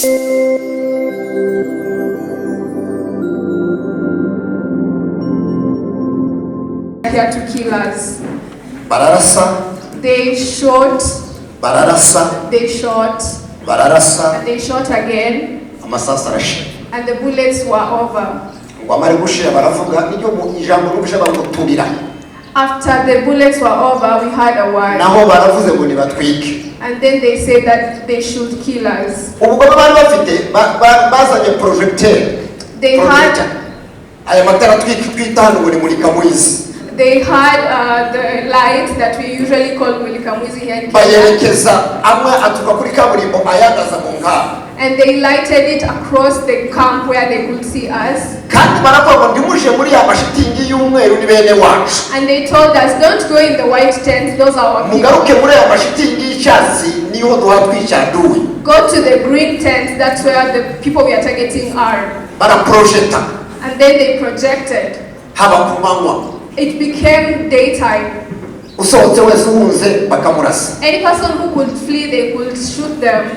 Here to kill us. Bararasa. They shot. Bararasa. They shot. Bararasa. And they shot again. Amasasa arashe. And the bullets were over. Ngwamare gushira baravuga niyo mu ijambo n'ubusha bamuturira. After the bullets were over, we had a word. Naho baravuze ngo nibatwike. And then they said that they should kill us. Ubwo bari bafite bazanye projecteur. They had aya matara twita hano ngo ni muri Moise. They had the lights that we usually call Moise here in Kenya. And they lighted it across the camp where they could see us. And they told us, don't go in the white tents, those are our people. Go to the green tents, that's where the people we are targeting are. And then they projected. It became daytime. Any person who could flee, they could shoot them.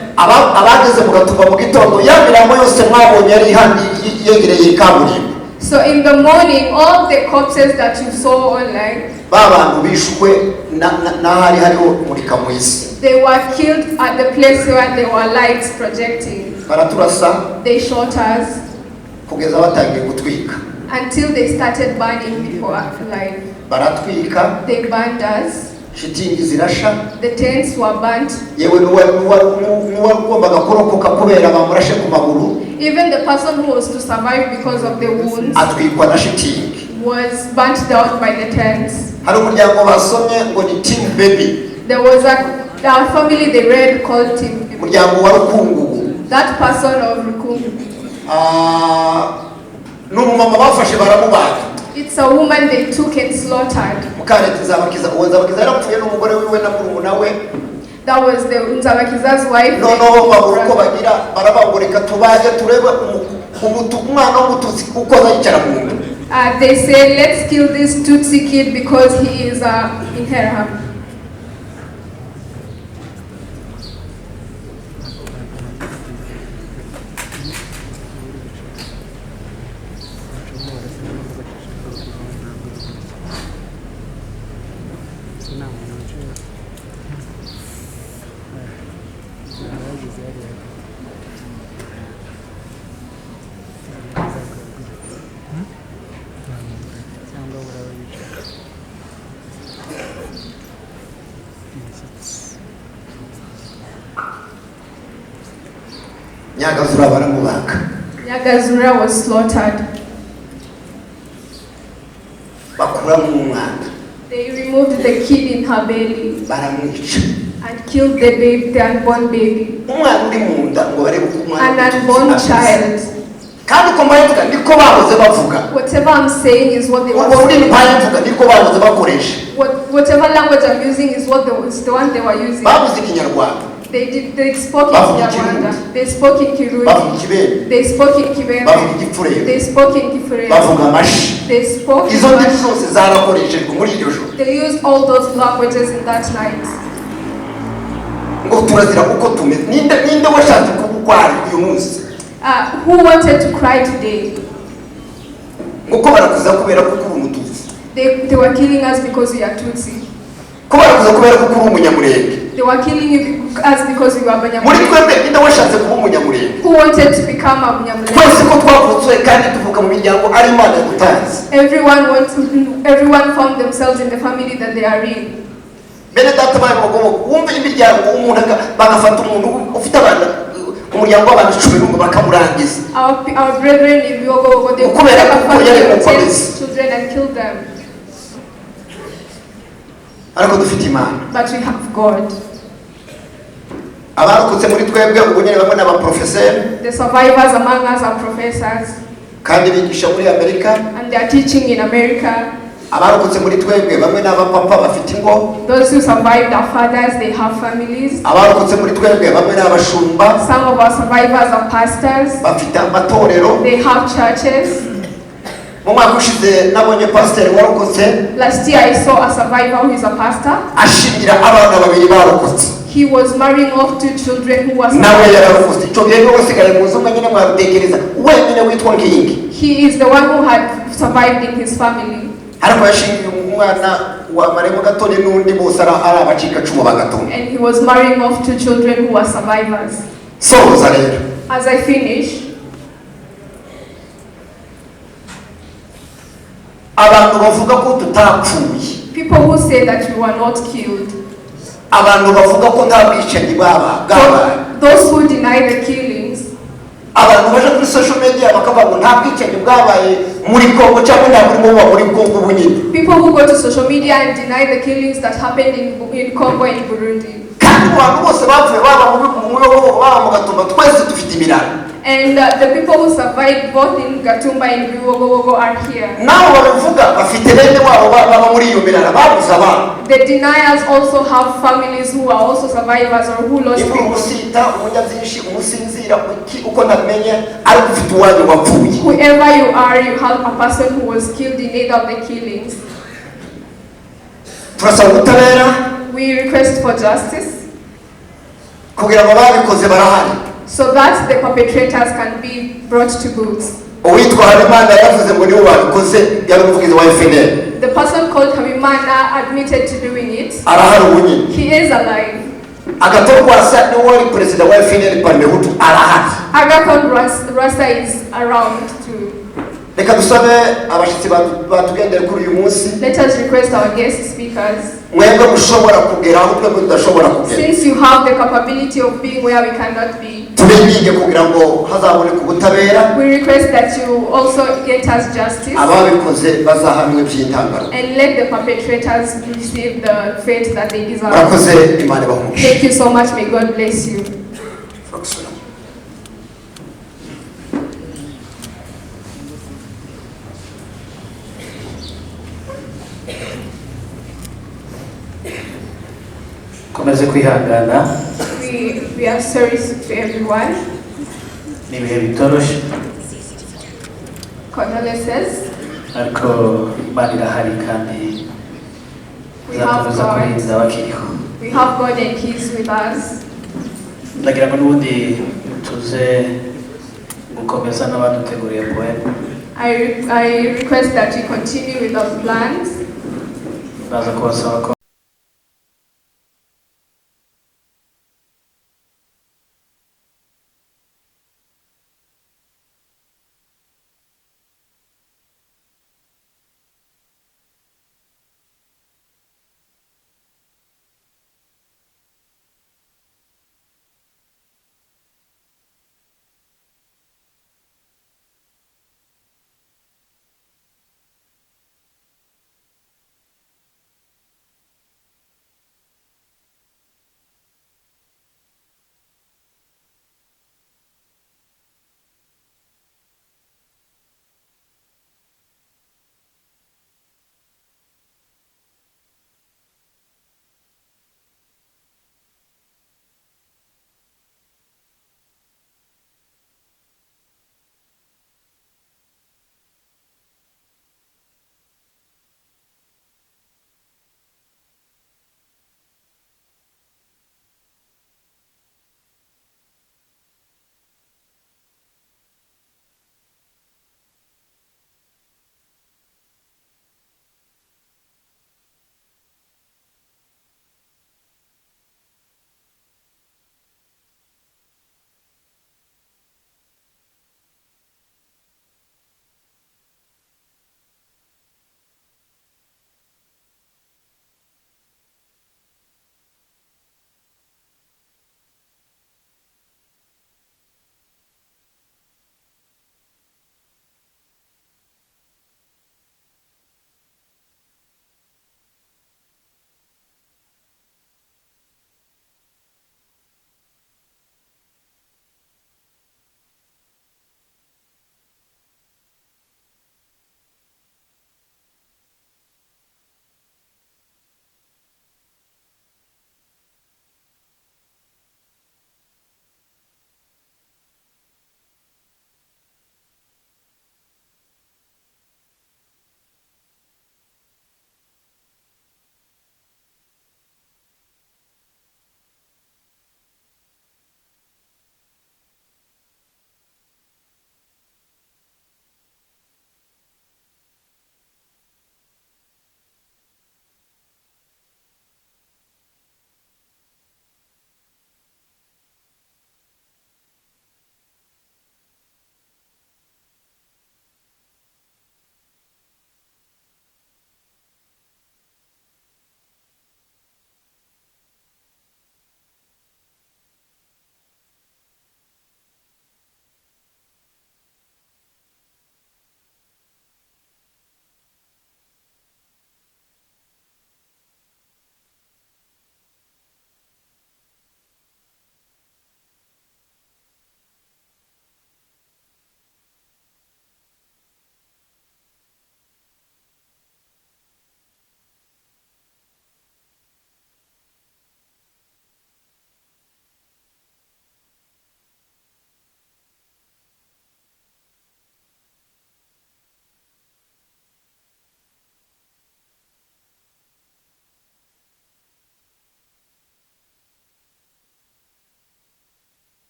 So in the morning, all the corpses that you saw online, they were killed at the place where there were lights projecting. They shot us until they started burning people alive. They burned us. The tents were burnt. Even the person who was to survive because of the wounds was burnt down by the tents. There was a family they read called Team Baby. That person of Rukungu. It's a woman they took and slaughtered. That was the Unzabakiza's wife. They said, let's kill this Tutsi kid because he is in her. Nyagazura was slaughtered. They removed the kid in her belly and killed the baby, the unborn baby, an unborn child. Whatever I'm saying is what they were saying. Whatever language I'm using is the one they were using. They spoke in Nyarugabo. They spoke in Kuri. They spoke in Kibembe. They spoke in Kifure. They spoke in Mash. They used all those languages in that night. Who wanted to cry today? They were killing us because we are Tutsi. They were killing us because we were Abanyamulenge. Who wanted to become Abanyamulenge? Everyone found themselves in the family that they are in. Our brethren in Yogo, they would have 10 children and killed them. But we have God. The survivors among us are professors. And they are teaching in America. Those who survived are fathers, they have families. Some of our survivors are pastors. They have churches. Last year I saw a survivor who is a pastor. He was marrying off 2 children who was. He is the one who had survived in his family. And he was marrying off 2 children who were survivors. As I finish, people who say that we were not killed, those who deny the killings, people who go to social media and deny the killings that happened in Congo and Burundi. And the people who survived both in Gatumba and Nyarugabo are here. The deniers also have families who are also survivors or who lost people. Whoever you are, you have a person who was killed in either of the killings. We request for justice, so that the perpetrators can be brought to books. The person called Habimana admitted to doing it. He is alive. Agathon Rasta is around too. Let us request our guest speakers. Since you have the capability of being where we cannot be, we request that you also get us justice and let the perpetrators receive the fate that they deserve. Thank you so much. May God bless you. We are sorry to everyone. Condolences. We have God and He is with us. I request that you continue with those plans.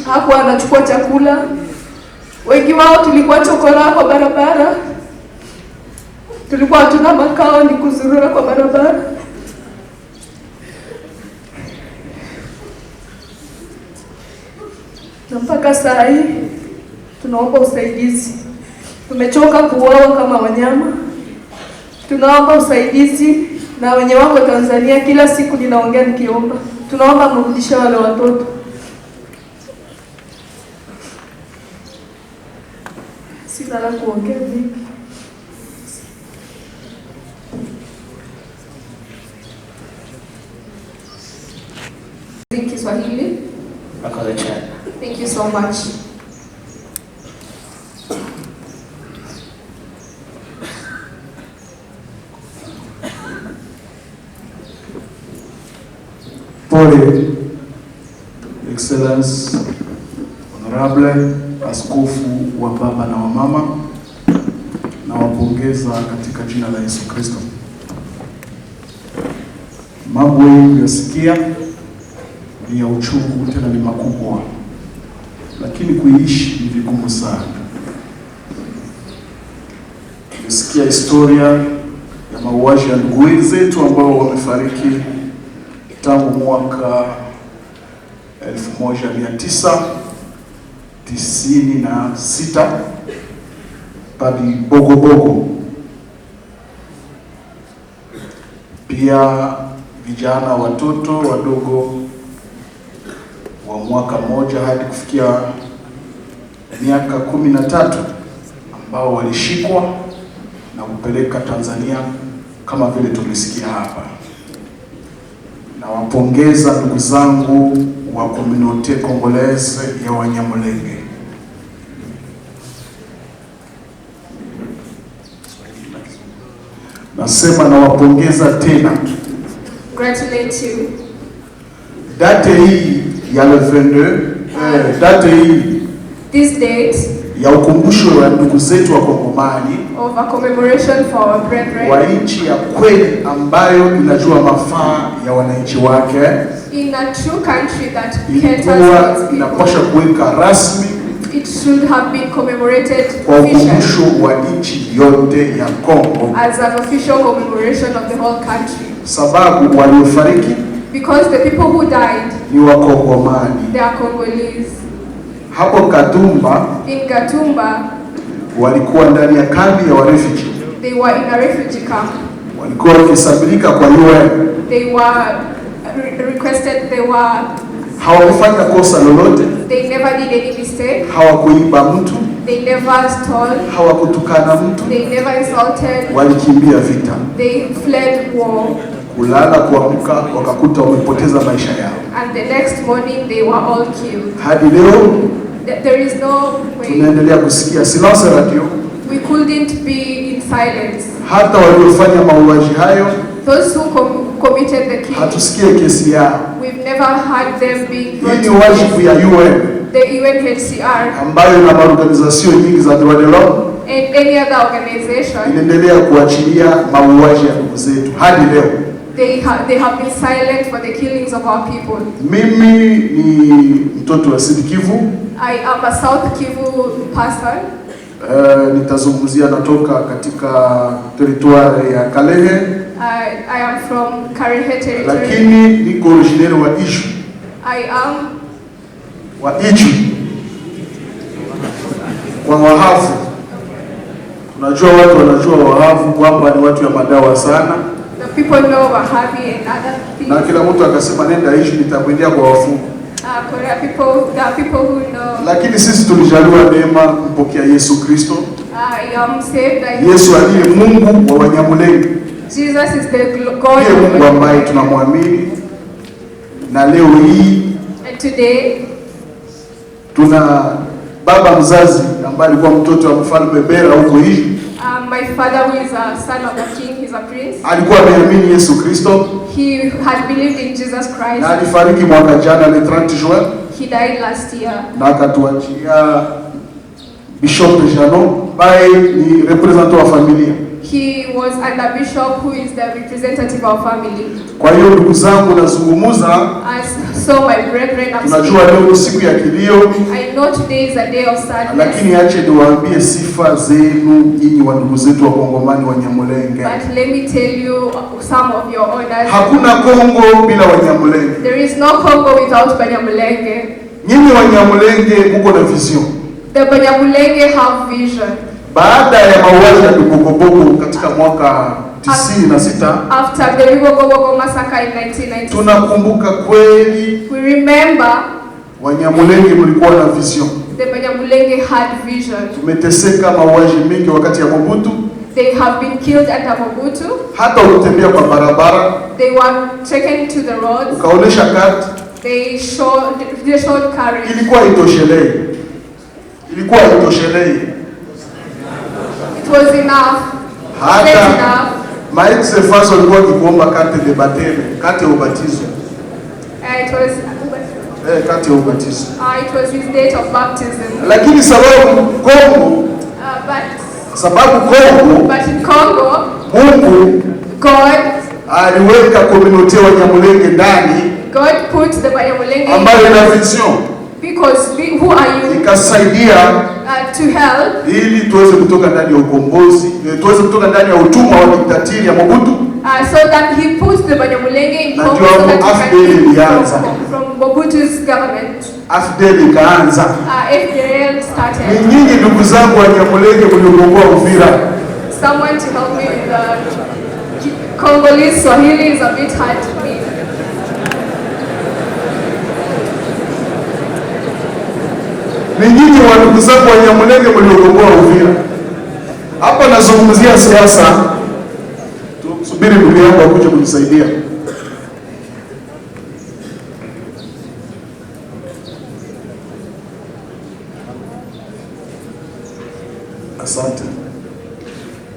hakuwa anachukua chakula. Wengi wao tulikuwa chokora kwa barabara. Tulikuwa hatuna makao, ni kuzurura kwa barabara. Na mpaka saa hii tunaomba usaidizi. Tumechoka kuuawa kama wanyama. Tunaomba usaidizi na wenye wako Tanzania, kila siku ninaongea nikiomba. Tunaomba mrudishe wale watoto. Sina la kuongea vingi. Kiswahili. Thank you so much. Pole, Excellence, Honorable Askofu wa baba na wa mama, na wapongeza katika jina la Yesu Kristo. Mambo hii kuyasikia ni ya uchungu, tena ni makubwa, lakini kuishi ni vigumu sana. Tumesikia historia ya mauaji ya ndugu zetu ambao wamefariki tangu mwaka 1996 padi Bogobogo. Pia vijana, watoto wadogo wa mwaka mmoja hadi kufikia miaka 13 ambao walishikwa na kupeleka Tanzania kama vile tulisikia hapa. Na wapongeza ndugu zangu wa communauté congolaise ya Abanyamulenge. Nasema na wapongeza tena. Congratulate you. Date hii ya le 22, date hii, this date ya ukumbusho wa ndugu zetu wa Kongomani, of a commemoration for our brethren, wa nchi ya kweli ambayo inajua mafaa ya wananchi wake, in a true country that ilikuwa inapaswa kuweka rasmi. It should have been commemorated kwa ukumbusho wa nchi yote ya Congo, as an official commemoration of the whole country. Sababu waliofariki, because the people who died ni Wakongomani. They are Congolese. Hapo Gatumba, in Gatumba, walikuwa ndani ya kambi ya refugee. They were in a refugee camp. Walikuwa wakisabilika kwa UN. They were requested. They were. Hawakufanya kosa lolote. They never did any mistake. Hawakuiba mtu. They never stole. Hawakutukana mtu. They never insulted. Walikimbia vita. They fled war. Kulala kuamka wakakuta wamepoteza maisha yao. And the next morning they were all killed. Hadi leo there is no way. Tunaendelea kusikia silence radio. We couldn't be in silence. Hata waliofanya mauaji hayo, those who committed the killing, hatusikie kesi yao. We've never had them being brought to wajibu ya UN, the UNHCR, ambayo na maorganization nyingi za droit de l'homme, and any other organization, inaendelea kuachilia mauaji ya ndugu zetu hadi leo. They have been silent for the killings of our people. Mimi ni mtoto wa Sud Kivu. I am a South Kivu person. Nitazungumzia natoka katika territoire ya Kalehe. I am from Kalehe territory. Lakini niko originaire wa Iju. I am wa Iju. Kwa Wahavu. Unajua watu wanajua Wahavu kwamba ni watu ya madawa sana. The people know Wahabi and other things. Na kila mtu akasema nenda Iju nitakwendea kwa wafu. There are people who know. Lakini sisi tulijaliwa neema kumpokea Yesu Kristo. I am saved. Yesu aliye Mungu wa Abanyamulenge. Jesus is the God. Ndiye Mungu ambaye tunamwamini. Na leo hii, and today, tuna baba mzazi ambaye alikuwa mtoto wa mfalme Bera huko hivi. My father, who is a son of a king, he's a prince. Alikuwa ameamini Yesu Kristo. He had believed in Jesus Christ. Na alifariki mwaka jana le 30 Juin. He died last year. Na akatuachia Bishop Jano, ambaye ni representant wa familia. He was under bishop who is the representative of family. Kwa hiyo ndugu zangu nazungumuza, so my brethren, tunajua leo ni siku ya kilio. I know today is a day of sadness. Lakini ache niwaambie sifa zenu nyinyi wa ndugu zetu wa Kongomani wa Nyamulenge. But let me tell you some of your honors. Hakuna Kongo bila Wanyamulenge. There is no Congo without Abanyamulenge. Nyinyi Wanyamulenge mko na vision. The Abanyamulenge have vision. Baada ya mauaji ya Nyarugabo katika mwaka 96, after the Nyarugabo massacre in 1990, tunakumbuka kweli, we remember Wanyamulenge mlikuwa na vision. The Abanyamulenge had vision. Tumeteseka mauaji mengi wakati ya Mobutu. They have been killed under Mobutu. Hata utembea kwa barabara, they were taken to the roads. Ukaonesha kati, they showed courage. Ilikuwa itoshelei. It was enough. Hata Maître Faso alikuwa akiomba carte de baptême, carte ya ubatizo. Carte ya ubatizo. It was his date of baptism. Lakini sababu Kongo, but in Congo, Mungu, God, aliweka community wa Nyamulenge ndani. God put the Abanyamulenge ambayo ina vision. Because who are you? Ikasaidia to help ili tuweze kutoka ndani ya ukombozi, tuweze kutoka ndani ya utumwa wa diktatiri ya Mobutu. So that he put the Abanyamulenge in Congo so that from Mobutu's government. AFDL ikaanza. FDL started. Ni nyinyi ndugu zangu wa Nyamulenge mliokomboa Uvira. Someone to help me with the Congolese Swahili is a bit hard to me. Ni nyinyi wa ndugu zangu wa Nyamulenge mliokomboa Uvira. Hapa nazungumzia siasa. Tusubiri ndugu yangu akuje kunisaidia. Asante.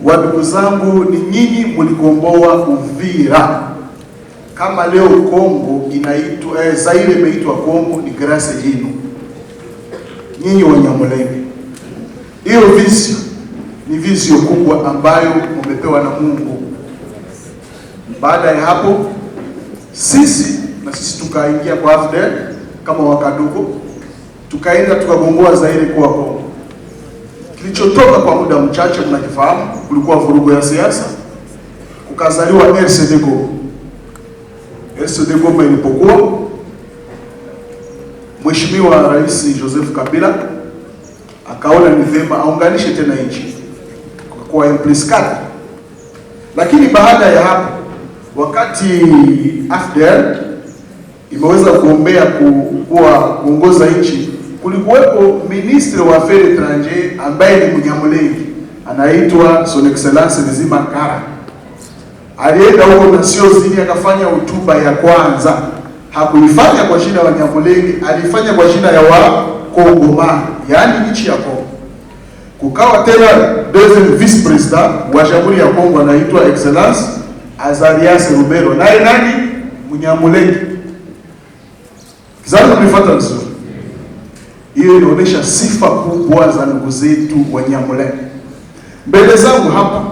Ndugu zangu, ni nyinyi mlikomboa Uvira. Kama leo Kongo inaitwa Zaire imeitwa Kongo, ni grâce yenu. Nyinyi wa Nyamulenge. Hiyo vision ni vision kubwa ambayo mmepewa na Mungu. Baada ya hapo sisi tukaingia kwa AFDL kama wakadogo, tukaenda tukagomboa Zaire kwa Kongo. Kilichotoka kwa muda mchache mnakifahamu, kulikuwa vurugu ya siasa, kukazaliwa RCD Goma. RCD Goma ilipokuwa, Mheshimiwa Rais Joseph Kabila akaona ni vema aunganishe tena nchi kwa implicate. Lakini baada ya hapo, wakati AFDL imeweza kuombea kuongoza nchi, kulikuwepo ministre wa affaires étrangères ambaye ni Mnyamulenge, anaitwa Son Excellence Nzima Kara. Alienda huko na sio zini, akafanya hotuba ya kwanza. Hakuifanya kwa jina la Nyamulenge, alifanya kwa jina ya wa Kongomani, yani nchi ya Kongo. Kukawa tena deuxième vice president wa Jamhuri ya Kongo anaitwa Excellence Azarias Rubero, naye nani? Mnyamulenge. Kizazi mlifuata vizuri. Hiyo inaonyesha sifa kubwa za ndugu zetu wa Nyamulenge. Mbele zangu hapa,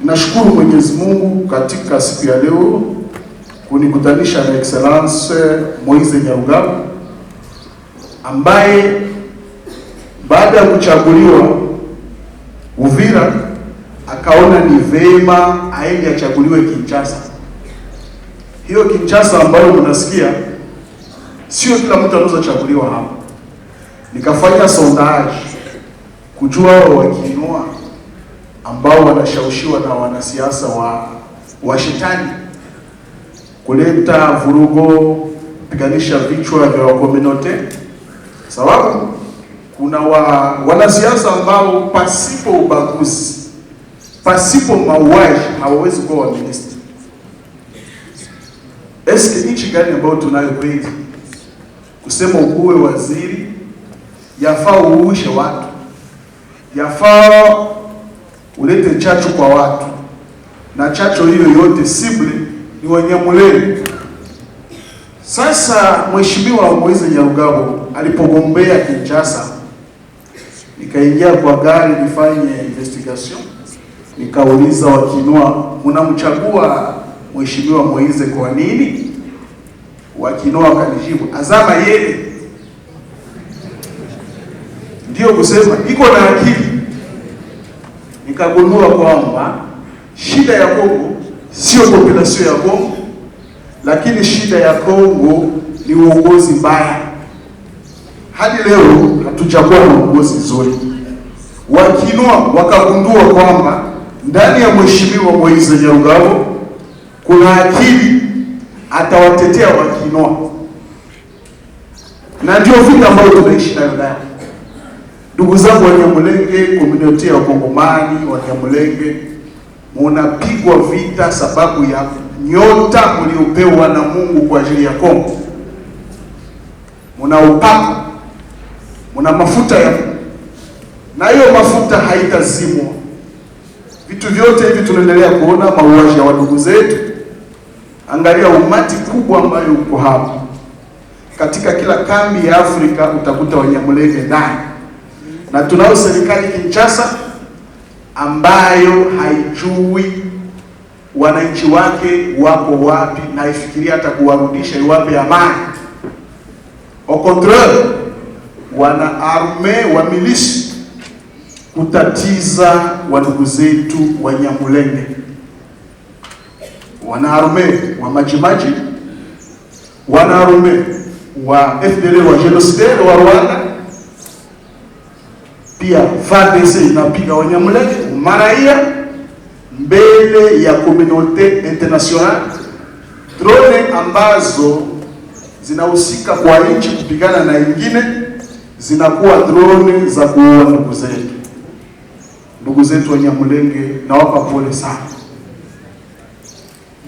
nashukuru Mwenyezi Mungu katika siku ya leo kunikutanisha na Excellence Moise Nyarugabo, ambaye baada ya kuchaguliwa Uvira akaona ni vema aende achaguliwe Kinshasa. Hiyo Kinshasa ambayo mnasikia sio kila mtu anaweza chaguliwa hapa. Nikafanya sondage kujua wakinua ambao wanashawishiwa na wanasiasa wa shetani kuleta vurugo, piganisha vichwa vya wakominote, sababu kuna wanasiasa ambao pasipo ubaguzi, pasipo mauaji hawawezi kuwa waministri. Eske nchi gani ambayo tunayo kweli? Kusema ukuwe waziri, yafaa uushe watu, yafaa ulete chachu kwa watu, na chacho hiyo yote sible ni Wanyamulenge. Sasa Mheshimiwa Moise Nyarugabo alipogombea Kinshasa, nikaingia kwa gari nifanye investigation, nikauliza Wakinua, mnamchagua Mheshimiwa Moise kwa nini? Wakinua wakanijibu, azama yeye ndio kusema iko na akili. Nikagundua kwamba shida ya Kongo sio population ya Kongo, lakini shida ya Kongo ni uongozi mbaya. Hadi leo hatujakuwa na uongozi nzuri. Wakinua wakagundua kwamba ndani ya Mheshimiwa Moise Nyarugabo kuna akili, atawatetea Wakinua, na ndio vita ambayo tunaishi nayo leo. Ndugu zangu Wanyamulenge, community ya Kongomani, Wanyamulenge, munapigwa vita sababu ya nyota mliopewa na Mungu kwa ajili ya Kongo. Muna upako, muna mafuta ya Mungu, na hiyo mafuta haitazimwa. Vitu vyote hivi tunaendelea kuona mauaji ya ndugu zetu. Angalia umati kubwa ambayo uko hapa. Katika kila kambi ya Afrika utakuta Wanyamulenge ndani. Na tunao serikali Kinshasa ambayo haijui wananchi wake wako wapi, na ifikiria hata kuwarudisha iwape amani. Au contraire, wana arme wa milisi kutatiza ndugu zetu Wanyamulenge. Wana arme wa majimaji, wana arme wa FDL wa genocide wa Rwanda, pia FARDC inapiga Wanyamulenge maraia mbele ya communauté internationale. Drone ambazo zinahusika kwa nchi kupigana na ingine zinakuwa drone za kuua ndugu zetu. Ndugu zetu Wanyamulenge, nawapa pole sana.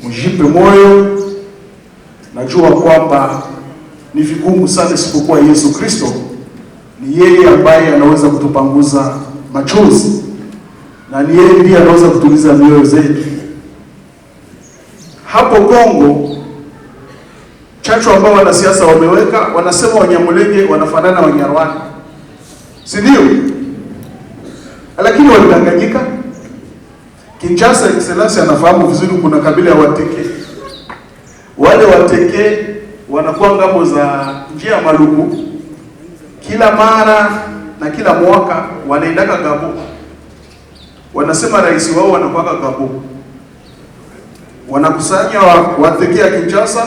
Mjipe moyo, najua kwamba ni vigumu sana, isipokuwa Yesu Kristo ni yeye ambaye anaweza kutupanguza machozi, na ni yeye ndiye anaweza kutuliza mioyo zetu. Hapo Kongo, chachu ambao wanasiasa wameweka, wanasema Wanyamulenge wanafanana Wanyarwanda, si ndio? Lakini walidanganyika. Kinshasa Excellence anafahamu vizuri kuna kabila ya Wateke. Wale Wateke wanakuwa ngambo za njia ya Maluku. Kila mara na kila mwaka wanaendaka Gabo. Wanasema rais wao wanakuwa Gabo. Wanakusanya Wateke ya Kinshasa,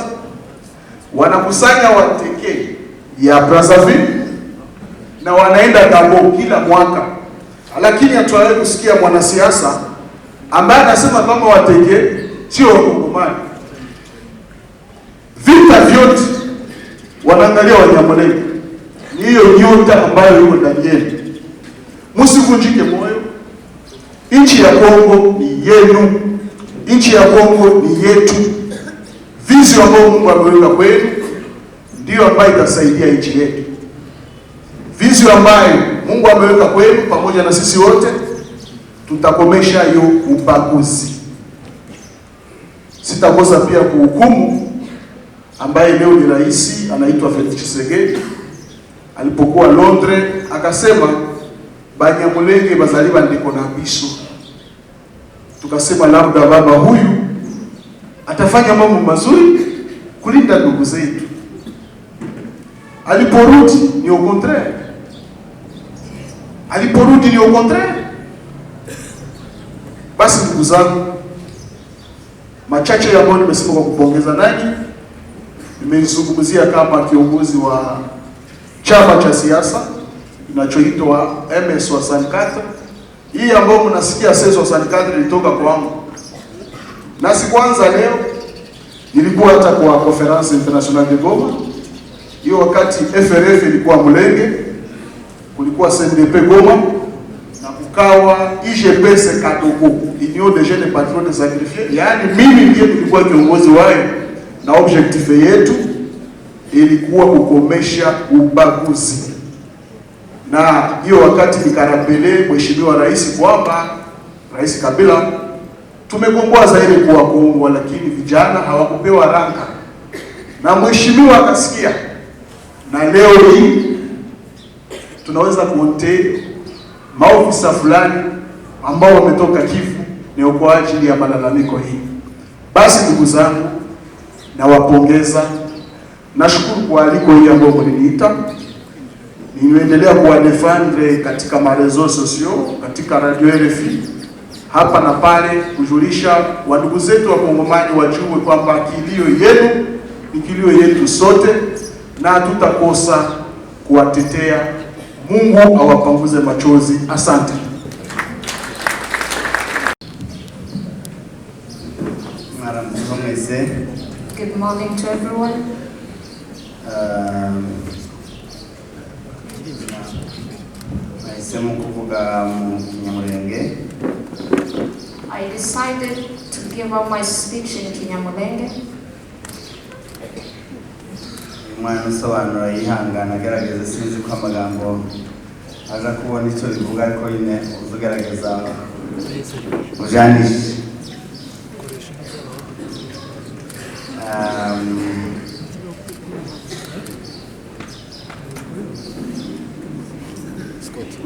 wanakusanya Wateke ya Brazzaville, na wanaenda Gabo kila mwaka. Lakini hatuwahi kusikia mwanasiasa ambaye anasema kama Wateke sio Wakongomani. Vita vyote wanaangalia Wanyamulenge. Ni hiyo nyota ambayo iko ndani yetu. Msivunjike moyo. Nchi ya Kongo ni yenu. Nchi ya Kongo ni yetu. Vizio ambayo Mungu ameweka kwenu ndio ambayo itasaidia nchi yetu. Vizio ambayo Mungu ameweka kwenu pamoja na sisi wote, tutakomesha hiyo ubaguzi. Sitakosa pia kuhukumu ambaye leo ni rais anaitwa Felix Tshisekedi. Alipokuwa Londres akasema Banyamulenge bazaliwa ndiko na biso. Tukasema labda baba huyu atafanya mambo mazuri kulinda ndugu zetu. Aliporudi ni au contraire. Aliporudi ni au contraire. Basi ndugu zangu, machache ya ambao nimesema kwa kupongeza nanyi, nimezungumzia kama kiongozi wa chama cha siasa kinachoitwa MS64. Hii ambayo mnasikia CS64 ilitoka kwangu. Na si kwanza leo, nilikuwa hata kwa conference internationale de Goma. Hiyo wakati FRF ilikuwa Mulenge, kulikuwa CNDP Goma, na kukawa IGPS Katoko, Union des Jeunes Patriotes Sacrifiés. Yaani mimi ndiye nilikuwa kiongozi wao, na objectif yetu ilikuwa kukomesha ubaguzi. Na hiyo wakati nikarapele Mheshimiwa Rais kwamba Rais Kabila tumegomboa zaidi kwa Kongo, lakini vijana hawakupewa ranka. Na Mheshimiwa akasikia. Na leo hii tunaweza kuonte maofisa fulani ambao wametoka Kivu ni kwa ajili ya malalamiko hii. Basi ndugu zangu, nawapongeza. Nashukuru kwa aliko hili ambao mliniita. Nimeendelea kuwadefendre katika marezo sosio, katika radio RFI, hapa na pale, kujulisha wandugu zetu wa Kongomani wajue kwamba kilio yenu ni kilio yetu sote, na tutakosa kuwatetea. Mungu awapanguze machozi. Asante. Good morning to everyone. I decided to give out my speech in Kinyamulenge. Mwana sobanura yihangana agerageza sinzi ko amagambo aza kubona icyo bivuga ariko nyine uzugerageza ujanishe.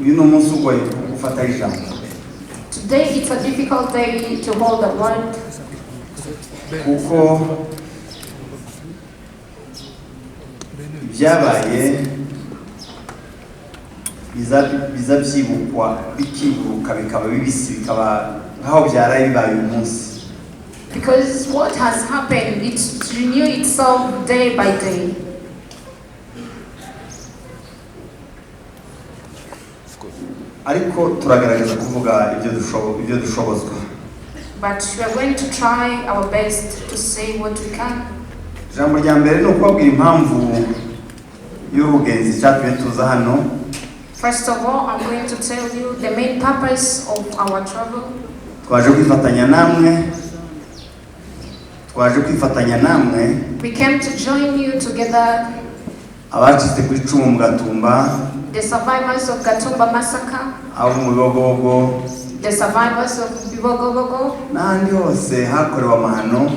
Uyu ni umunsi ugoye gufata ijambo. Today it's a difficult day to hold the word. Kuko byabaye biza byibukwa bikibuka bikaba bibisi bikaba nkaho byaraye bibaye uyu munsi. Because what has happened, it renew itself day by day. Ariko turagerageza kuvuga ibyo dushobozwa. But we are going to try our best to say what we can. Jambo rya mbere ni ukubabwira impamvu y'urugenzi cyatumye tuza hano. First of all, I'm going to tell you the main purpose of our travel. Twaje kwifatanya namwe. We came to join you together. Abacitse kuri icumu mu Gatumba. The survivors of Gatumba massacre. Abo mu Bibogobogo. The survivors of Bibogobogo. N'ahandi hose hakorewe amahano.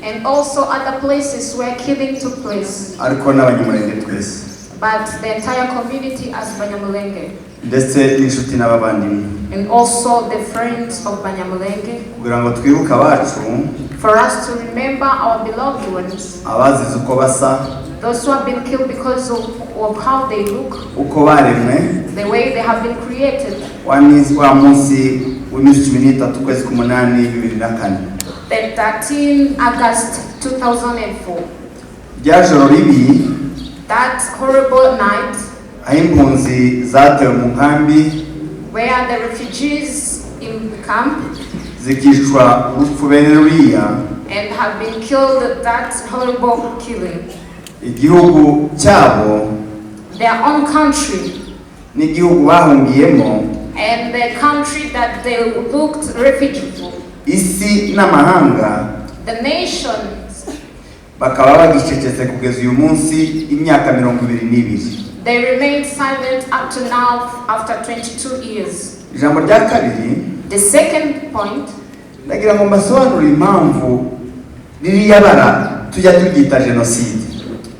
And also other places where killing took place. Ariko n'Abanyamulenge twese. But the entire community as Abanyamulenge. Ndetse n'inshuti n'abavandimwe. And also the friends of Abanyamulenge. Kugira ngo twibuke abacu. For us to remember our beloved ones. Abazize uko basa. Those who have been killed because of how they look. Uko baremwe. The way they have been created. Wa munsi w'imisi 13 kwezi k'umunani 2004. The 13 August 2004. Ryajoro ribi. That horrible night. Aho impunzi zatewe mu nkambi. Where the refugees in camp. Zikishwa urupfu bene ruriya. And have been killed that horrible killing. Igihugu cyabo. Their own country. N'igihugu bahungiyemo. And the country that they looked refugee for. Isi n'amahanga. The nations. Bakaba bagicecetse kugeza uyu munsi imyaka 22. They remained silent up to now after 22 years. Ijambo rya kabiri. The second point. Nagira ngo mbasobanurire impamvu ririya bara tujya turyita genocide.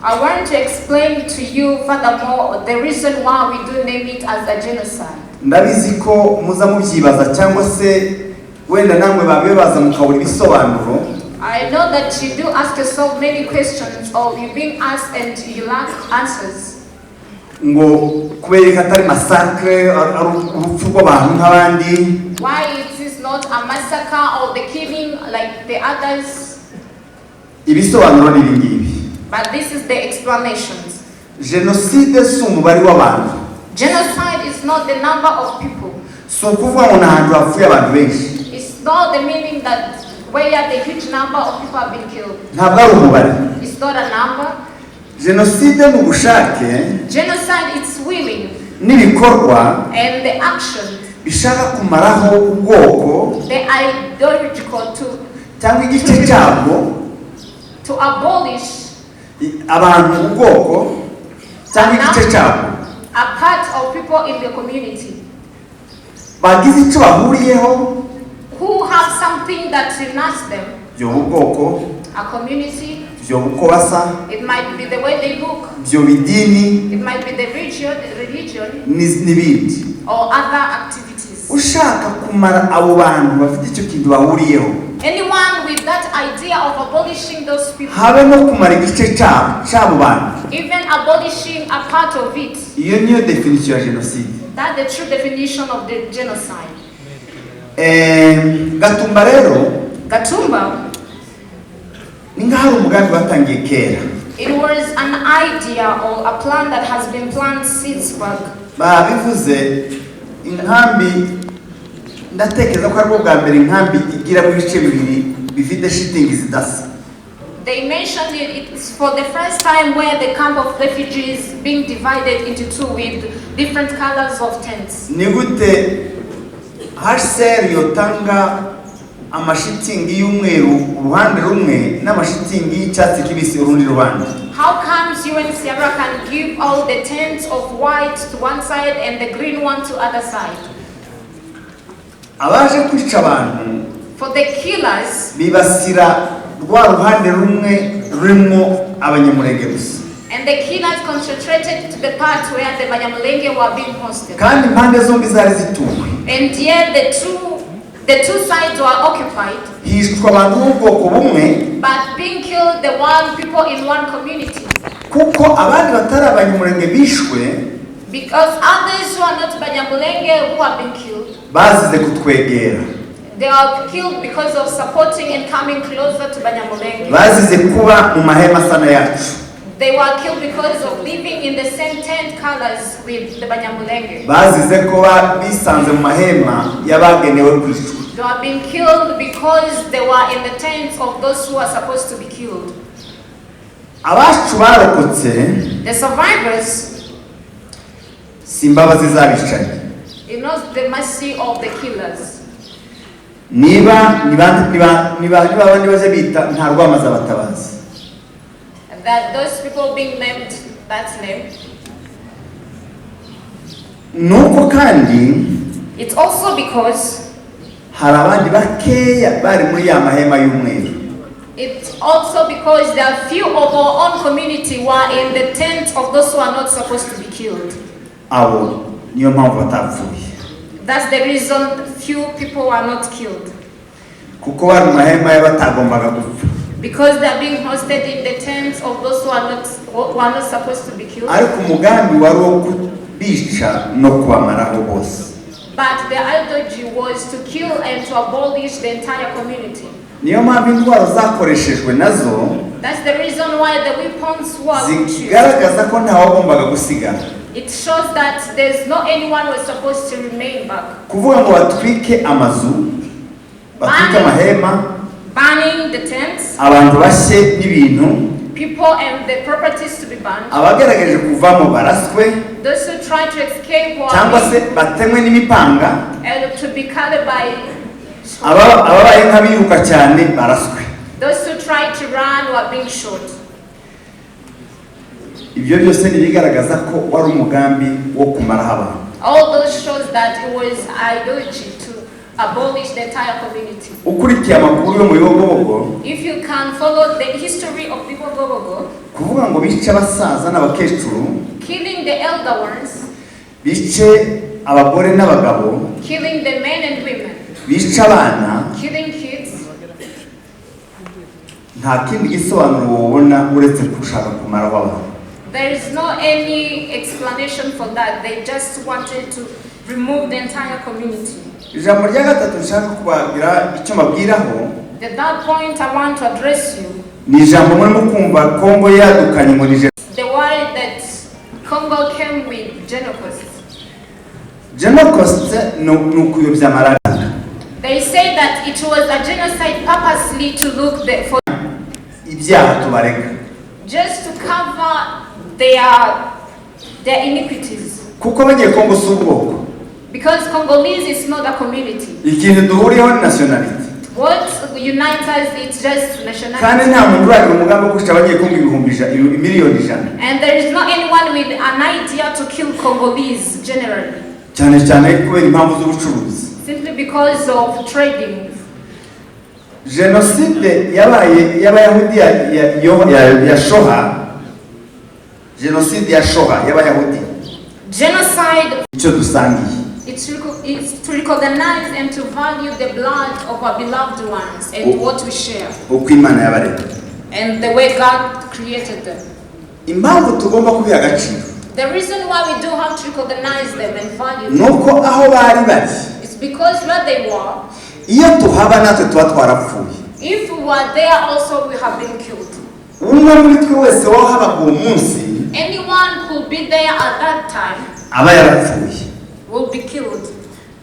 I want to explain to you furthermore the reason why we do name it as a genocide. Ndabizi ko muza mubyibaza cyangwa se wenda namwe babibaza mukabura ibisobanuro. I know that you do ask yourself many questions or you've been asked and you lack answers. Ngo kubereka atari massacre urupfu rw'abantu nk'abandi. Why it is not a massacre or the killing like the others? Ibisobanuro ni ibingibi. But this is the explanations. Genocide si umubare w'abantu. Genocide is not the number of people. Si ukuvuga ngo n'ahantu hapfuye abantu benshi. It's not the meaning that where the huge number of people have been killed. Ntabwo ari umubare. It's not a number. Genocide ni ubushake. Genocide it's willing. N'ibikorwa. And the action. Bishaka kumaraho ubwoko. The ideological to. Cyangwa igice cyabwo. To abolish. Abantu ubwoko. Cyangwa igice cyabwo. A part of people in the community. Bagize icyo bahuriyeho. Who have something that unites them. Byo ubwoko. A community. Byo uko basa. It might be the way they look. Byo bidini. It might be the religion. N'ibindi. Or other activities. ushaka kumara abo bantu bafite icyo kintu bahuriyeho. Anyone with that idea of abolishing those people, habe no kumara igice cyabo bantu, even abolishing a part of it. Iyo niyo definition ya genocide. That's the true definition of the genocide. Gatumba rero, Gatumba, ni ngaho umugambi watangiye kera. It was an idea or a plan that has been planned since back. Bivuze inkambi, ndatekereza ko ari bwa mbere inkambi igira mu bice bibiri bifite shitingi zidasa. They mentioned it's for the first time where the camp of refugees being divided into two with different colors of tents. Ni gute HCR yotanga amashitingi y'umweru uruhande rumwe n'amashitingi y'icyatsi kibisi urundi ruhande? How comes UNHCR can give all the tents of white to one side and the green one to other side? Abaje kwica abantu, for the killers, bibasira rwa ruhande rumwe rurimo Abanyamulenge gusa. And the killers concentrated to the part where the Abanyamulenge were being hosted. Kandi impande zombi zari zituwe. And yet the two sides were occupied. Hishwe abantu b'ubwoko bumwe, but being killed the one people in one community. Kuko abandi batari Abanyamulenge bishwe, because others who are not Abanyamulenge who have been killed, bazize kutwegera. They are killed because of supporting and coming closer to Abanyamulenge. Bazize kuba mu mahema sana yacu. They were killed because of living in the same tent colors with the Abanyamulenge. Bazize kuba bisanze mu mahema yabagenewe kwicwa. They were being killed because they were in the tents of those who are supposed to be killed. Abacu barokotse, the survivors, simbabazi zabicanye. It knows the mercy of the killers. Niba baje bita nta rwamaza abatabazi. That those people being named that name. Nuko kandi, it's also because hari abandi bakeya bari muri ya mahema y'umweru. It's also because there are few of our own community were in the tent of those who are not supposed to be killed. Abo niyo mpamvu batapfuye. That's the reason few people were not killed. Kuko bari mu mahema y'abatagombaga gupfa. Because they are being hosted in the tents of those who are not supposed to be killed. Ariko umugambi wari wo kubica no kubamaraho bose. But the ideology was to kill and to abolish the entire community. Niyo mpamvu intwaro zakoreshejwe nazo, that's the reason why the weapons were zigaragaza ko ntawagombaga gusigara. It shows that there's no anyone who was supposed to remain back. Kuvuga ngo batwike amazu, batwike amahema, burning the tents, abantu bashe n'ibintu, people and the properties to be burned, abagerageje kuvamo baraswe, those who try to escape cyangwa se batemwe n'imipanga, and to be killed by ababaye nk'abiruka cyane baraswe. Those who try to run were being shot. Ibyo byose ni bigaragaza ko wari umugambi wo kumaraho abantu. All those shows that it was ideology to abolish the entire community. Ukurikiye amakuru yo mu Bibogobogo, if you can follow the history of Bibogobogo, kuvuga ngo bice abasaza n'abakecuru, killing the elder ones, bice abagore n'abagabo, killing the men and women, bice abana, killing kids, nta kindi gisobanuro wabona uretse gushaka kumaraho abantu. There is no any explanation for that. They just wanted to remove the entire community. Ijambo rya gatatu nshaka kubagira icyo mabwiraho, the third point I want to address you, ni ijambo murimo kumva Congo yadukanye muri the word that Congo came with Genocost. Genocost no kuyobya amaranga. They say that it was a genocide purposely to look for ibyaha tubareka, just to cover their iniquities. Kuko Abanyekongo si ubwoko. Because Congolese is not a community. Ikintu duhuriyeho ni nationality. What unites us is just nationality. Kandi nta muntu uragira umugambi wo kwica Abanyekongo miliyoni 100. And there is no anyone with an idea to kill Congolese generally. Cyane cyane kubera impamvu z'ubucuruzi. Simply because of trading. Genocide yabaye y'Abayahudi ya Shoha. Genocide ya Shoha y'Abayahudi. Genocide icyo dusangiye. It's to recognize and to value the blood of our beloved ones and what we share. And the way God created them. Impamvu tugomba kubiha agaciro. The reason why we do have to recognize them and value them. Nuko aho bari bari. It's because where they were. Iyo tuhaba natwe tuba twarapfuye. If we were there also we have been killed. Umwe muri twe wese wahaba uwo munsi. Anyone who will be there at that time. Aba yarapfuye. Will be killed.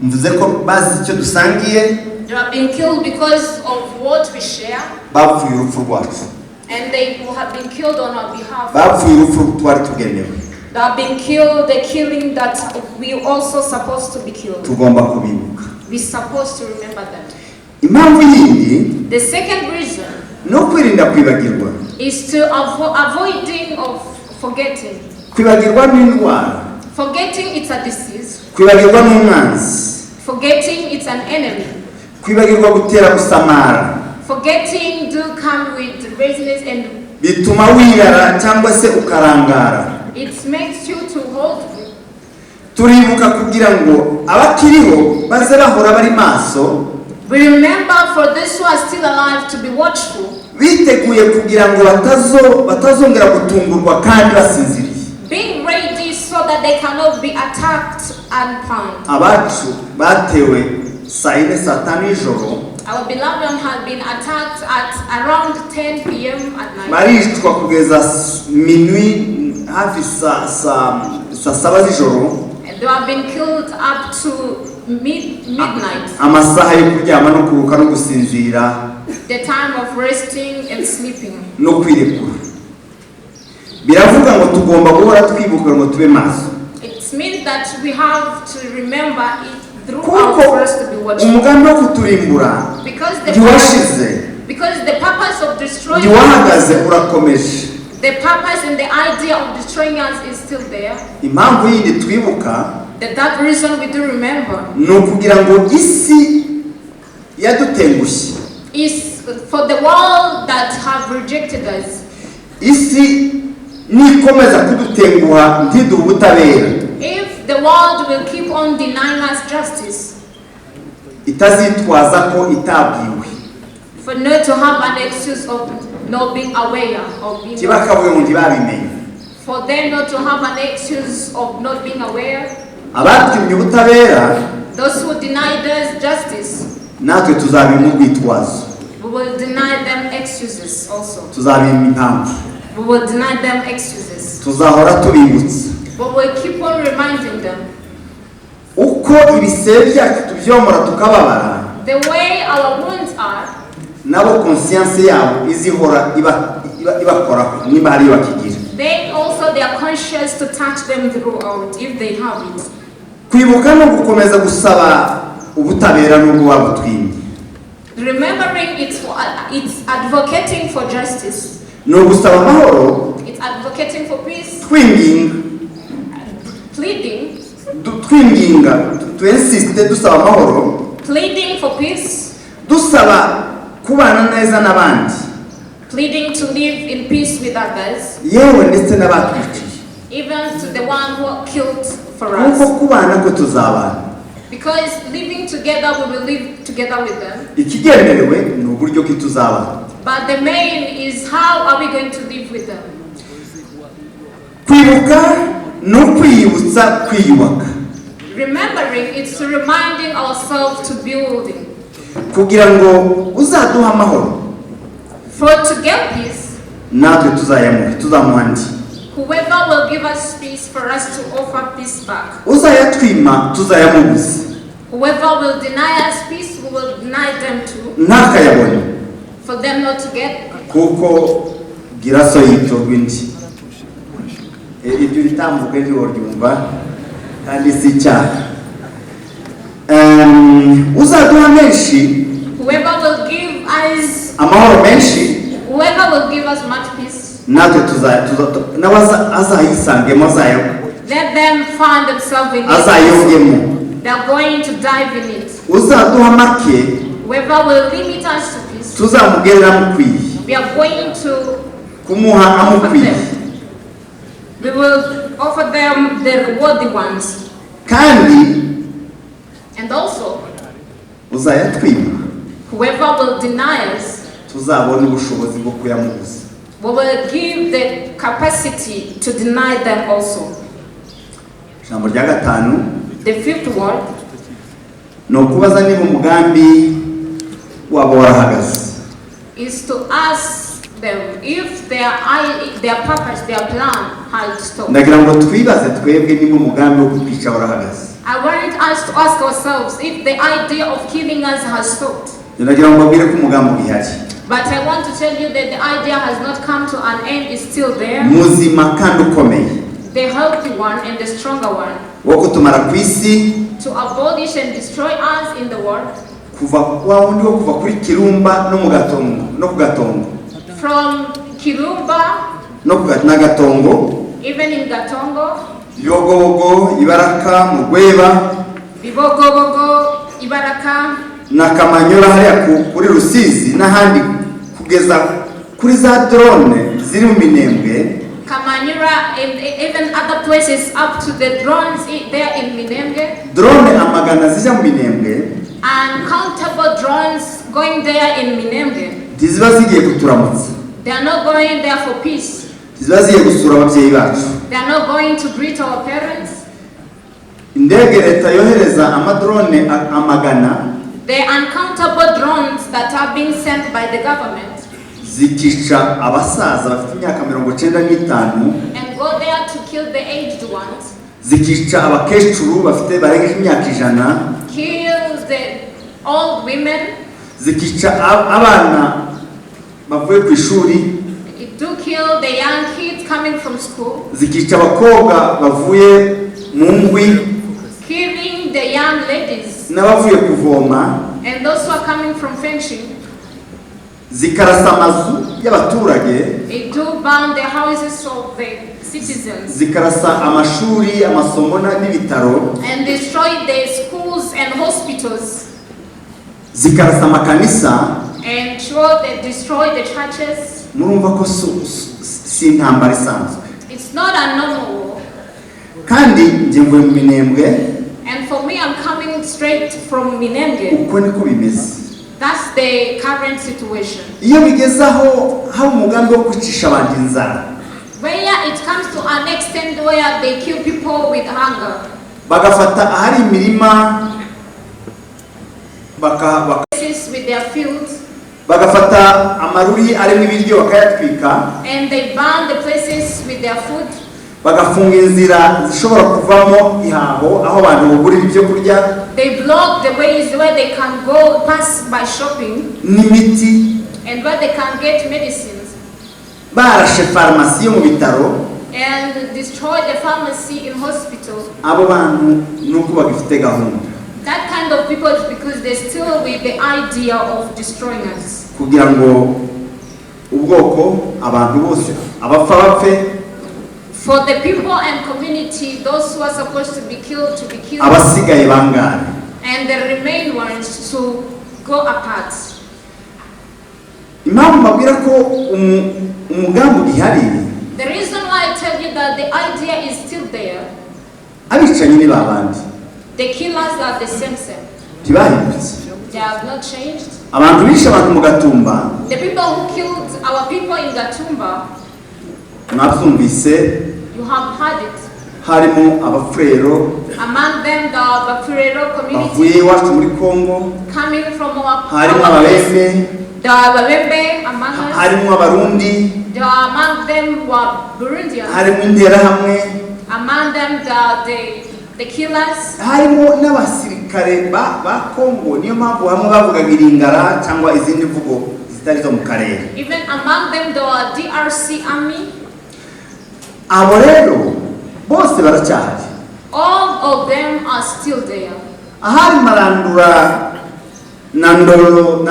Mvuze ko bazi icyo dusangiye. They have been killed because of what we share. Bapfuye urupfu rwacu. And they will have been killed on our behalf. Bapfuye urupfu twari tugenewe. They have been killed, the killing that we also supposed to be killed. Tugomba kubibuka. We're supposed to remember that. Impamvu yindi. The second reason. No kwirinda kwibagirwa. Is to avoiding of forgetting. Kwibagirwa ni indwara. Forgetting it's a disease. Kwibagirwa ni umwanzi. Forgetting it's an enemy. Kwibagirwa gutera gusamara. Forgetting do come with laziness and bituma wirara cyangwa se ukarangara. It makes you to hold. Turibuka kugira ngo abakiriho baze bahora bari maso. We remember for those who are still alive to be watchful. Biteguye kugira ngo batazongera gutungurwa kandi basinziriye. Being ready so that they cannot be attacked unplanned. Abacu batewe saa 4 saa 5 ijoro. Our beloved one had been attacked at around 10 p.m. at night. Barishwa kugeza minuit hafi saa 7 z'ijoro. And they have been killed up to midnight. Amasaha yo kuryama no kuruka no gusinzira. The time of resting and sleeping. No kwirekura. Biravuga ngo tugomba guhora twibuka ngo tube maso. It means that we have to remember it throughout for us to be watching. Umugambi wo kuturimbura. Because the purpose of destroying us urakomeje. The purpose and the idea of destroying us is still there. Impamvu yindi twibuka. That reason we do remember. No kugira ngo isi yadutengushye. Is for the world that have rejected us. Isi nikomeza kudutenguha ntiduhe ubutabera. If the world will keep on denying us justice. Itazitwaza ko itabwiwe. For not to have an excuse of not being aware of being. Kibakavuye ngo ntibabimenye. For them not to have an excuse of not being aware. Abatumye ubutabera. Those who denied us justice. Natwe tuzabimpa urwitwazo. We will deny them excuses also. Tuzabimpa impamvu. We will deny them excuses. Tuzahora tubibutsa. But we'll keep on reminding them. Uko ibisebe byacu tubyomora tukababara. The way our wounds are. Nabo conscience yabo izihora ibakoraho niba hari bakigira. They also they are conscious to touch them throughout if they have it. Kwibuka no gukomeza gusaba ubutabera n'ubwo wabutwimye. Remembering it's advocating for justice. No gusaba amahoro. It's advocating for peace. Pleading. To insist dusaba amahoro. Pleading for peace. Dusaba kubana neza n'abandi. Pleading to live in peace with others. Yewe ndetse n'abatwiciye. Even to the one who killed for us. Kuko kubana ko tuzabana. Because living together we will live together with them. Ikigenderewe ni uburyo ki tuzabana. But the main is how are we going to live with them? Kwibuka no kwiyibutsa kwiyubaka. Remembering it's reminding ourselves to building. Kugira ngo uzaduha amahoro. For to get peace. Natwe tuzamuhandi. Whoever will give us peace for us to offer peace back. Uzayatwima tuzayamubuza. Whoever will deny us peace, we will deny them too. Ntakayabone. For them not to get. Kuko giraso yitwa gwindi. Ibyo bitambuke ntiworyumva kandi si cyaha. Uzaduha menshi. Whoever will give us amahoro menshi. Whoever will give us much peace. Natwe azayisangemo zayo. Let them find themselves in it. Azayongemo. They are going to dive in it. Uzaduha make. Whoever will limit us to peace. Tuzamugerera mukwiye. We are going to kumuha amukwiye. We will offer them the rewarding ones. Kandi And also, whoever will deny us, we will give the capacity to deny them also. The fifth word is to ask them if their purpose, their plan has stopped. I want us to ask ourselves if the idea of killing us has stopped. But I want to tell you that the idea has not come to an end, it's still there. The healthy one and the stronger one. To abolish and destroy us in the world. From Kirumba, even in Gatongo, Bibogobogo, Ibaraka, nakamanyura hariya kuri Rusizi n'ahandi kugeza kuri za drone ziri mu Minembwe. Kamanyura and even other places up to the drones there in Minembwe. Drone amagana zija mu Minembwe. Uncountable drones going there in Minembwe. Ziba zigiye kuturamutsa. They are not going there for peace. Ziba zigiye gusura ababyeyi bacu. They are not going to greet our parents. Indege leta yohereza amadrone amagana. The uncountable drones that are being sent by the government. Zikica abasaza bafite imyaka 95 and go there to kill the aged ones. Zikica abakecuru bafite barengeje imyaka 100. Kill the old women. Zikica abana bavuye ku ishuri. It do kill the young kids coming from school. Zikica abakobwa bavuye mu ngwi. Killing the young ladies. N'abavuye kuvoma. And those who are coming from fishing. Zikarasa amazu y'abaturage. It do burn the houses of the citizens. Zikarasa amashuri, amasomo n'ibitaro. And destroy the schools and hospitals. Zikarasa amakanisa. And destroy the churches. Murumva ko si intambara isanzwe. It's not a normal war. Kandi nje mvuye mu Minembwe. And for me, I'm coming straight from Minembwe. Uko niko bimeze. That's the current situation. Iyo bigezaho ha umugambi wo kwicisha abantu inzara. Where it comes to an extent where they kill people with hunger. Bagafata ahari imirima With their fields. Bagafata amaruri arimo ibiryo bakayatwika. And they burn the places with their food. Bagafunga inzira zishobora kuvamo ihaho aho abantu bagurira ibyo kurya. They block the ways where they can go pass by shopping. N'imiti. And where they can get medicines. Barashe farmasi yo mu bitaro. And destroy the pharmacy in hospital. Abo bantu nuko bagifite gahunda. That kind of people is because they still with the idea of destroying us. Kugira ngo ubwoko abantu bose abapfa bapfe. For the people and community, those who are supposed to be killed. Abasigaye bangana. And the remain ones to go apart. Impamvu mbabwira ko umugambi ihari. The reason why I tell you that the idea is still there. Abicanyi ni babandi. The killers are the same. Tibahindutse. They have not changed. Abantu bishe abantu mu Gatumba. The people who killed our people in Gatumba. Mwabumvise. You have heard it. Harimo abafurero. Among them the Bafurero community. Bavuye iwacu muri Congo. Coming from our. Harimo ababembe. The Ababembe among us. Harimo abarundi. Among them were Burundians. Harimo interahamwe. Among them the killers. Harimo n'abasirikare ba Congo niyo mpamvu hamwe bavugaga iringara cyangwa izindi mvugo zitari zo mu karere. Even among them the DRC army. Abo rero bose baracyahari. All of them are still there. Ahari marandura nandolo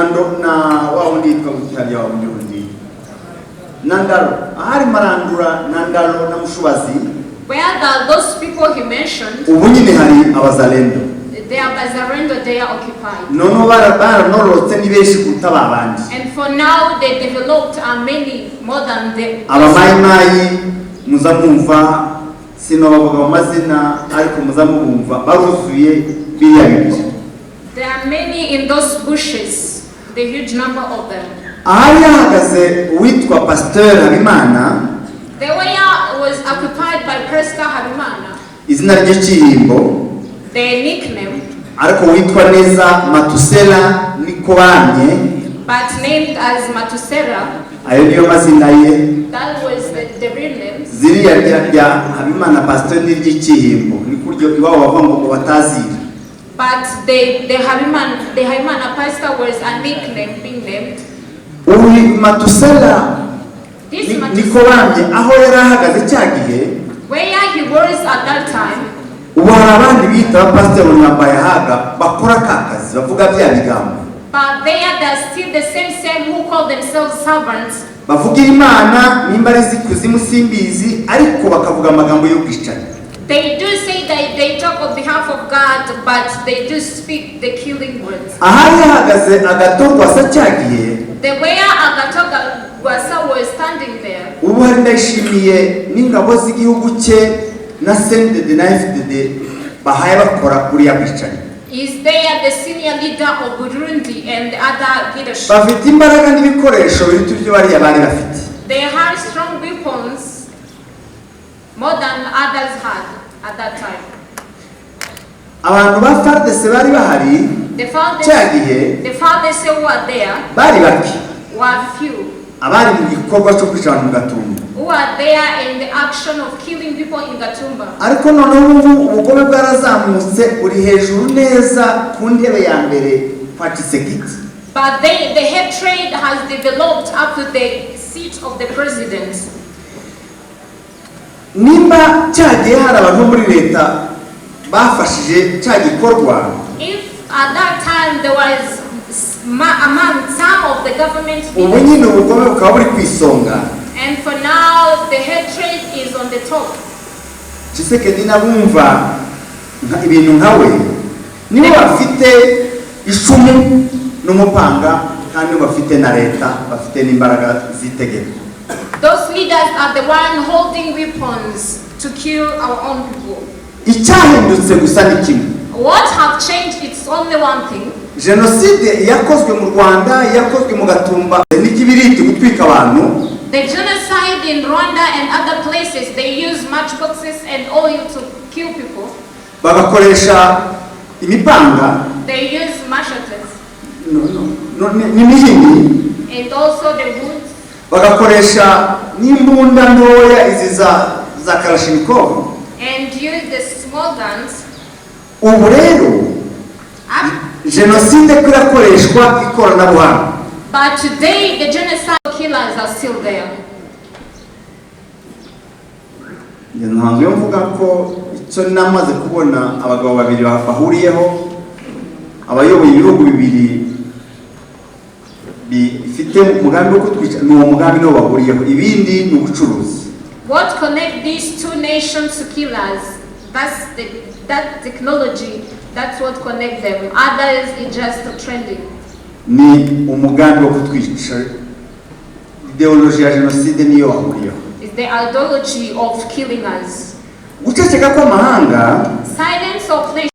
na waundi kwa mutali wa mjundi. Nandalo ahari marandura nandalo na mushubazi. Where are those people he mentioned? Ubunyine hari abazalendo. They are Bazarendo, they are occupied. Nono bara norotse ni beshi kutaba abandi. And for now they developed many more than the abamayimayi muzamumva sino bavuga amazina ariko muzamumva baruzuye biriya bice. There are many in those bushes, the huge number of them. ahari hahagaze uwitwa Pasteur Habimana. The area was occupied by Pastor Habimana. Izina rye cy'ihimbo, their nickname, ariko witwa neza Matusela Nikobanye, but named as Matusera. ayo niyo mazina ye. That was the real names. Ziriya rya Habimana Pasteur n'iry'ikihimbo ni kuryo iwabo bava ngo batazira. But the Habimana pastor was a nickname being named. Uri Matusela Nikobanye aho yari ahagaze cyagihe, where he was at that time. ubu hari abandi bita Pasteur Nyambayahaga bakora kakazi bavuga bya bigambo. But they are still the same who call themselves servants. Bavugira Imana nimba ari zikuzimu simbizi, ariko bakavuga amagambo yo kwicana. They do say that they talk on behalf of God, but they do speak the killing words. Ahari hahagaze Agatogwasa cyagihe, The way Agatogwasa was standing there. ubu hari ndashimiye n'ingabo z'igihugu cye na CNDD na FDD bahaye bakora kuri yabicanye. Is there the senior leader of Burundi and the other leadership? Bafite imbaraga n'ibikoresho biri turyo bari bari bafite. They had strong weapons more than others had at that time. Abantu ba FARDC bari bahari cyagihe, the FARDC who were there bari baki were few. abari mu gikorwa cyo kwicana mu Gatumba, who are there in the action of killing people in Gatumba. ariko noneho ubugome bwarazamutse uri hejuru neza ku ntebe ya mbere kwa Tshisekedi. But the hatred has developed up to the seat of the president. Nimba cyagiye hari abantu muri leta bafashije cya gikorwa, If at that time there was among some of the government ubu nyine ubugome bukaba buri kwisonga, and for now the hatred is on the top. Tshisekedi nabumva ibintu nkawe nibo bafite icumu n'umupanga kandi bafite na leta, bafite n'imbaraga zitegeka. Those leaders are the one holding weapons to kill our own people. Icyahindutse gusa ni kimwe. What have changed? It's only one thing. Genocide yakozwe mu Rwanda, yakozwe mu Gatumba, n'ikibiriti gutwika abantu. The genocide in Rwanda and other places, they use matchboxes and oil to kill people. Bagakoresha imipanga. They use machetes. N'imihini. And also the wood. Bagakoresha n'imbunda ntoya izi za Kalashnikov. And use the small guns. Ubu rero genocide kurakoreshwa ikoranabuhanga. But today the genocide killers are still there. Ntabwo mvuga ko icyo namaze kubona abagabo babiri bahuriyeho, abayoboye ibihugu bibiri bifite umugambi wo kutwica, ni uwo mugambi niwo bahuriyeho, ibindi ni ubucuruzi. What connect these two nations to killers? That's that technology. That's what connect them. Others is just trending. Ni umugambi wo kutwica. Ideology ya genocide niyo bahuriyeho. It's the ideology of killing us. Guceceka kw'amahanga, Silence of nations.